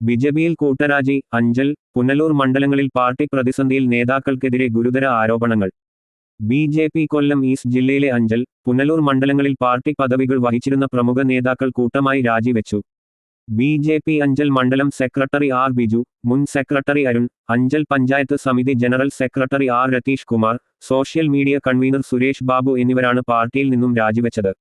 ബിജെപിയിൽ കൂട്ടരാജി, അഞ്ചൽ, പുനലൂർ മണ്ഡലങ്ങളിൽ പാർട്ടി പ്രതിസന്ധിയിൽ നേതാക്കൾക്കെതിരെ ഗുരുതര ആരോപണങ്ങൾ. ബി.ജെ.പി. കൊല്ലം ഈസ്റ്റ് ജില്ലയിലെ അഞ്ചൽ, പുനലൂർ മണ്ഡലങ്ങളിൽ പാർട്ടി പദവികൾ വഹിച്ചിരുന്ന പ്രമുഖ നേതാക്കൾ കൂട്ടമായി രാജിവെച്ചു. ബി.ജെ.പി. അഞ്ചൽ മണ്ഡലം സെക്രട്ടറി ആർ. ബിജു, മുൻ സെക്രട്ടറി അരുൺ, അഞ്ചൽ പഞ്ചായത്ത് സമിതി general secretary R. Ratheesh Kumar, social media convener Suresh Babu എന്നിവരാണ് പാർട്ടിയിൽ നിന്നും രാജിവെച്ചത്.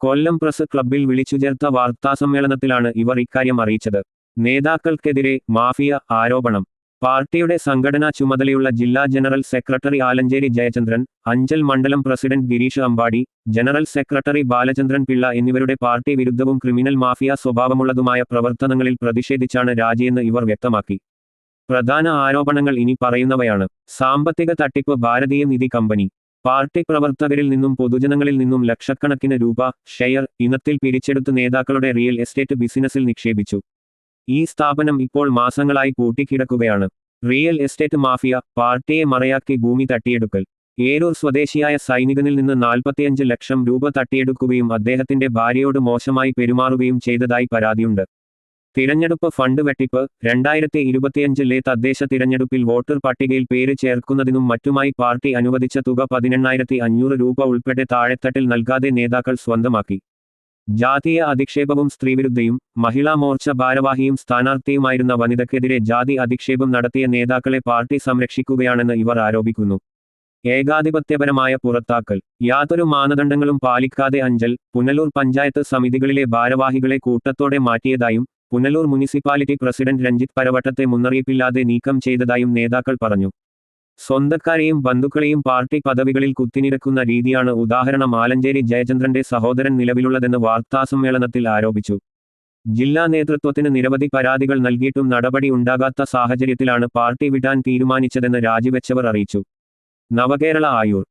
കൊല്ലം പ്രസ് ക്ലബ്ബിൽ വിളിച്ചുചേർത്ത വാർത്താസമ്മേളനത്തിലാണ് ഇവർ ഇക്കാര്യം അറിയിച്ചത്. നേതാക്കൾക്കെതിരെ മാഫിയ ആരോപണം. പാർട്ടിയുടെ സംഘടനാ ചുമതലയുള്ള ജില്ലാ ജനറൽ സെക്രട്ടറി ആലഞ്ചേരി ജയചന്ദ്രൻ, അഞ്ചൽ മണ്ഡലം president Girish Ambadi, general secretary Balachandran Pillai എന്നിവരുടെ പാർട്ടി വിരുദ്ധവും ക്രിമിനൽ മാഫിയ സ്വഭാവമുള്ളതുമായ പ്രവർത്തനങ്ങളിൽ പ്രതിഷേധിച്ചാണ് രാജിയെന്ന് ഇവർ വ്യക്തമാക്കി. പ്രധാന ആരോപണങ്ങൾ ഇനി പറയുന്നവയാണ്. സാമ്പത്തിക തട്ടിപ്പ്. ഭാരതീയ നിധി കമ്പനി പാർട്ടി പ്രവർത്തകരിൽ നിന്നും പൊതുജനങ്ങളിൽ നിന്നും ലക്ഷക്കണക്കിന് രൂപ ഷെയർ ഇനത്തിൽ പിരിച്ചെടുത്ത് നേതാക്കളുടെ റിയൽ എസ്റ്റേറ്റ് ബിസിനസ്സിൽ നിക്ഷേപിച്ചു. ഈ സ്ഥാപനം ഇപ്പോൾ മാസങ്ങളായി പൂട്ടിക്കിടക്കുകയാണ്. Real estate mafia. പാർട്ടിയെ മറയാക്കി ഭൂമി തട്ടിയെടുക്കൽ. ഏരൂർ സ്വദേശിയായ സൈനികനിൽ നിന്ന് 45 ലക്ഷം രൂപ തട്ടിയെടുക്കുകയും അദ്ദേഹത്തിന്റെ ഭാര്യയോട് മോശമായി പെരുമാറുകയും ചെയ്തതായി പരാതിയുണ്ട്. തിരഞ്ഞെടുപ്പ് ഫണ്ട് വെട്ടിപ്പ്. 2025 തദ്ദേശ തിരഞ്ഞെടുപ്പിൽ വോട്ടർ പട്ടികയിൽ പേര് ചേർക്കുന്നതിനും മറ്റുമായി പാർട്ടി അനുവദിച്ച തുക 18,500 രൂപ ഉൾപ്പെടെ താഴെത്തട്ടിൽ നൽകാതെ നേതാക്കൾ സ്വന്തമാക്കി. ജാതീയ അധിക്ഷേപവും. സ്ത്രീവിരുദ്ധയും മഹിളാ മോർച്ച ഭാരവാഹിയും സ്ഥാനാർത്ഥിയുമായിരുന്ന വനിതയ്ക്കെതിരെ ജാതി അധിക്ഷേപം നടത്തിയ നേതാക്കളെ പാർട്ടി സംരക്ഷിക്കുകയാണെന്ന് ഇവർ ആരോപിക്കുന്നു. ഏകാധിപത്യപരമായ പുറത്താക്കൽ. യാതൊരു മാനദണ്ഡങ്ങളും പാലിക്കാതെ അഞ്ചൽ, പുനലൂർ പഞ്ചായത്ത് സമിതികളിലെ ഭാരവാഹികളെ കൂട്ടത്തോടെ മാറ്റിയതായും പുനലൂർ മുനിസിപ്പാലിറ്റി പ്രസിഡന്റ് രഞ്ജിത്ത് പരവട്ടത്തെ മുന്നറിയിപ്പില്ലാതെ നീക്കം ചെയ്തതായും നേതാക്കൾ പറഞ്ഞു. സ്വന്തക്കാരെയും ബന്ധുക്കളെയും പാർട്ടി പദവികളിൽ കുത്തിനിരക്കുന്ന രീതിയാണ് ഉദാഹരണം ആലഞ്ചേരി ജയചന്ദ്രന്റെ സഹോദരൻ നിലവിലുള്ളതെന്ന് വാർത്താസമ്മേളനത്തിൽ ആരോപിച്ചു. ജില്ലാ നേതൃത്വത്തിന് നിരവധി പരാതികൾ നൽകിയിട്ടും നടപടി ഉണ്ടാകാത്ത സാഹചര്യത്തിലാണ് പാർട്ടി വിടാൻ തീരുമാനിച്ചതെന്ന് രാജിവെച്ചവർ അറിയിച്ചു. നവകേരള ആയൂർ